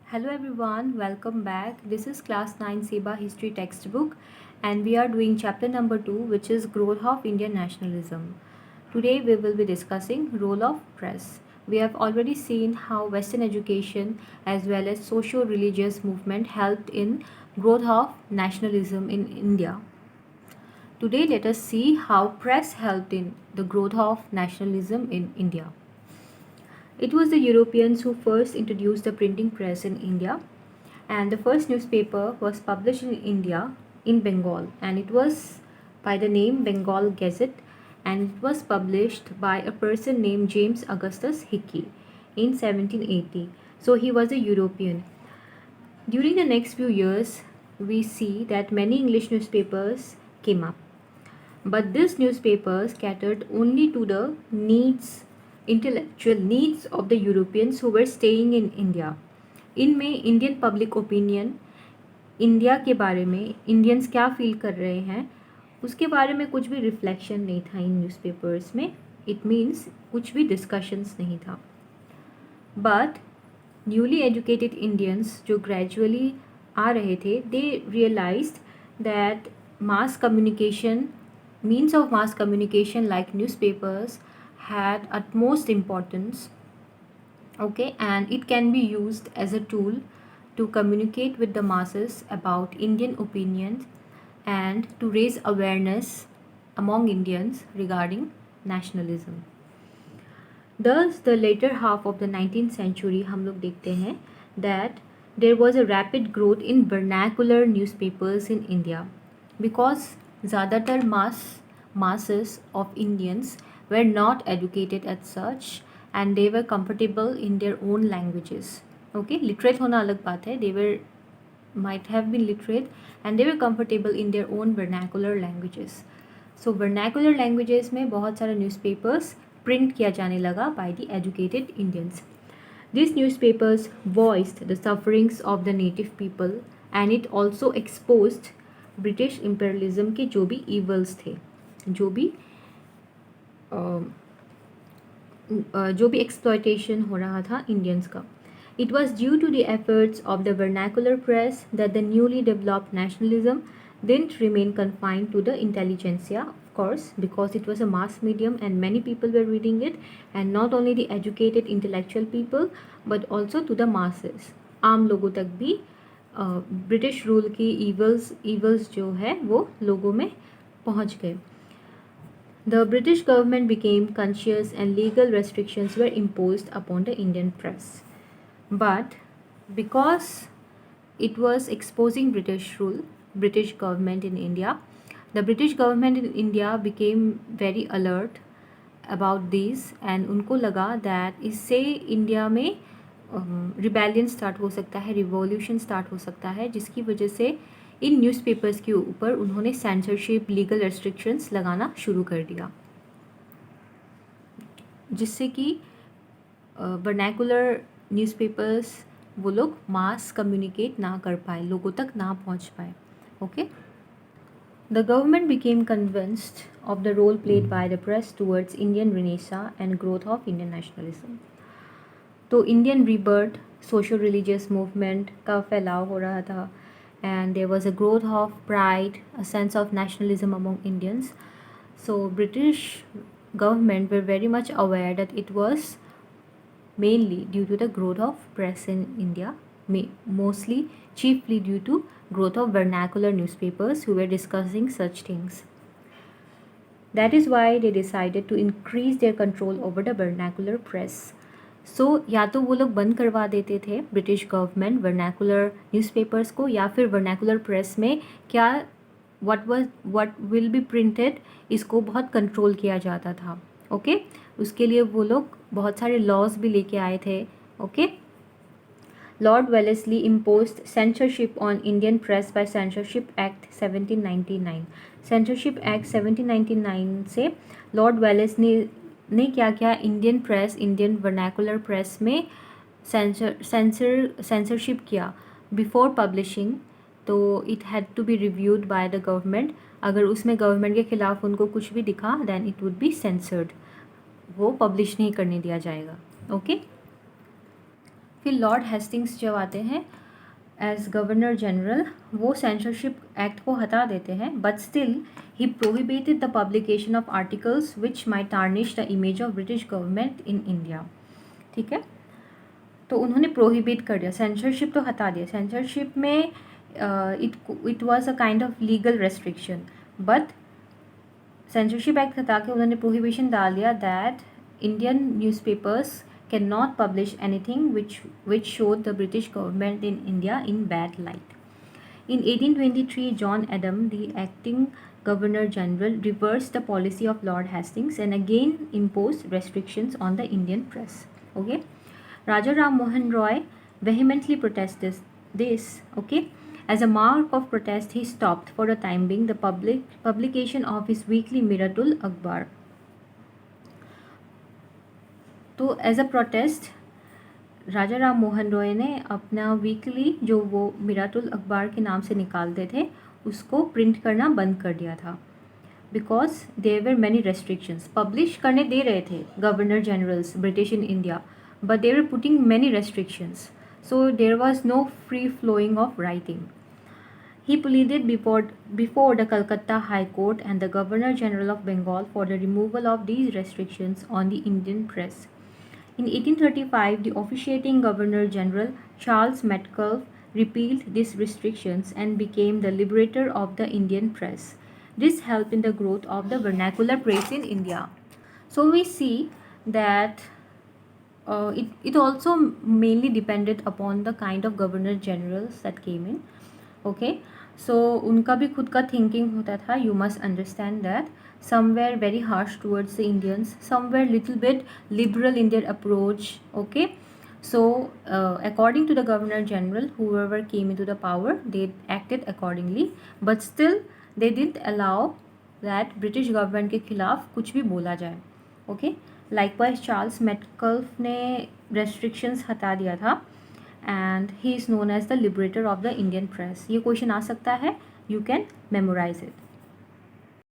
Hello everyone, welcome back. This is Class 9 SEBA History textbook and we are doing chapter number 2, which is Growth of Indian Nationalism. Today we will be discussing role of press. We have already seen how Western education as well as socio-religious movement helped in growth of nationalism in India. Today let us see how press helped in the growth of nationalism in India. It was the Europeans who first introduced the printing press in India, and the first newspaper was published in India in Bengal, and it was by the name Bengal Gazette, and it was published by a person named James Augustus Hickey in 1780. So he was a European. During the next few years, we see that many English newspapers came up, but these newspapers catered only to the intellectual needs of the Europeans who were staying in India. इनमें Indian public opinion, India के बारे में Indians क्या feel कर रहे हैं उसके बारे में कुछ भी रिफ्लेक्शन नहीं था इन न्यूज़पेपर्स में. इट मीन्स कुछ भी डिस्कशंस नहीं था. बट न्यूली एजुकेटेड इंडियंस जो ग्रेजुअली आ रहे थे, they realised that mass communication, means of mass communication like newspapers had utmost importance, okay, and it can be used as a tool to communicate with the masses about Indian opinions and to raise awareness among Indians regarding nationalism. Thus the later half of the 19th century हम लोग देखते हैं that there was a rapid growth in vernacular newspapers in India because ज़्यादातर masses of Indians were not educated as such and they were comfortable in their own languages. Okay, literate होना अलग बात है. They were might have been literate and they were comfortable in their own vernacular languages. So vernacular languages में बहुत सारे newspapers print किया जाने लगा by the educated Indians. These newspapers voiced the sufferings of the native people and it also exposed British imperialism के जो भी evils थे, जो भी एक्सप्लॉयटेशन हो रहा था इंडियंस का. It was due to the efforts of the vernacular press that the newly developed nationalism didn't remain confined to the intelligentsia, of course, because it was a mass medium and many people were reading it, and not only the educated intellectual people but also to the masses. आम लोगों तक भी British rule की evils जो है वो लोगों में पहुंच गए. The British government became conscious and legal restrictions were imposed upon the Indian press. But because it was exposing British government in India, the British government in India became very alert about these and उनको लगा that इससे India में rebellion start हो सकता है, revolution start हो सकता है, जिसकी वजह से इन न्यूज़पेपर्स के ऊपर उन्होंने सेंसरशिप, लीगल रेस्ट्रिक्शंस लगाना शुरू कर दिया, जिससे कि वर्नैकुलर न्यूज़पेपर्स वो लोग मास कम्युनिकेट ना कर पाए, लोगों तक ना पहुंच पाए. Okay, the government became convinced of the role played by the press towards Indian renaissance and growth of Indian nationalism. तो Indian rebirth, social religious movement का फैलाव हो रहा था and there was a growth of pride, a sense of nationalism among Indians. So British government were very much aware that it was mainly due to the growth of press in India, mostly chiefly due to growth of vernacular newspapers who were discussing such things. That is why they decided to increase their control over the vernacular press. सो या तो वो लोग बंद करवा देते थे British government vernacular newspapers को, या फिर वर्नैकुलर प्रेस में क्या व्हाट विल बी प्रिंटेड इसको बहुत कंट्रोल किया जाता था. ओके, उसके लिए वो लोग बहुत सारे लॉज भी लेके आए थे. Okay, Lord Wellesley imposed censorship on Indian press by censorship act 1799. Censorship act 1799 से लॉर्ड वेलेस ने क्या क्या Indian press, Indian vernacular press में सेंसरशिप किया बिफोर पब्लिशिंग. तो it had to be reviewed by the government. अगर उसमें government के ख़िलाफ़ उनको कुछ भी दिखा then it would be censored, वो पब्लिश नहीं करने दिया जाएगा. ओके, फिर लॉर्ड हेस्टिंग्स जब आते हैं एज गवर्नर जनरल, वो सेंसरशिप एक्ट को हटा देते हैं, but still he prohibited the publication of articles which might tarnish the image of British government in India. ठीक है, तो उन्होंने प्रोहिबिट कर दिया, सेंसरशिप तो हटा दिया। सेंसरशिप में it was a kind of legal restriction, but censorship act हटा के उन्होंने प्रोहिबिशन डाल दिया that Indian newspapers can not publish anything which showed the British government in India in bad light. In 1823, John Adam, the acting Governor General, reversed the policy of Lord Hastings and again imposed restrictions on the Indian press. Okay, Raja Ram Mohan Roy vehemently protested this. Okay, as a mark of protest, he stopped for the time being the publication of his weekly Miratul Akbar. तो as a protest राजा राम मोहन रॉय ने अपना weekly जो वो मिरातुल अखबार के नाम से निकालते थे उसको प्रिंट करना बंद कर दिया था, because there were many restrictions. Publish करने दे रहे थे governor generals British in India, but they were putting many restrictions, so there was no free flowing of writing. He pleaded before the Calcutta High Court and the Governor General of Bengal for the removal of these restrictions on the Indian press. In 1835, the officiating Governor General Charles Metcalfe repealed these restrictions and became the liberator of the Indian press. This helped in the growth of the vernacular press in India. So we see that it also mainly depended upon the kind of governor generals that came in. Okay, so उनका भी खुद का thinking होता था. You must understand that some were very harsh towards the Indians, some were little bit liberal in their approach. Okay, so according to the governor general, whoever came into the power, they acted accordingly, but still they didn't allow that British government के खिलाफ कुछ भी बोला जाए. Okay, likewise Charles मेटकल्फ ने restrictions हटा दिया था and he is known as the liberator of the Indian press. ये क्वेश्चन आ सकता है, you can memorize it.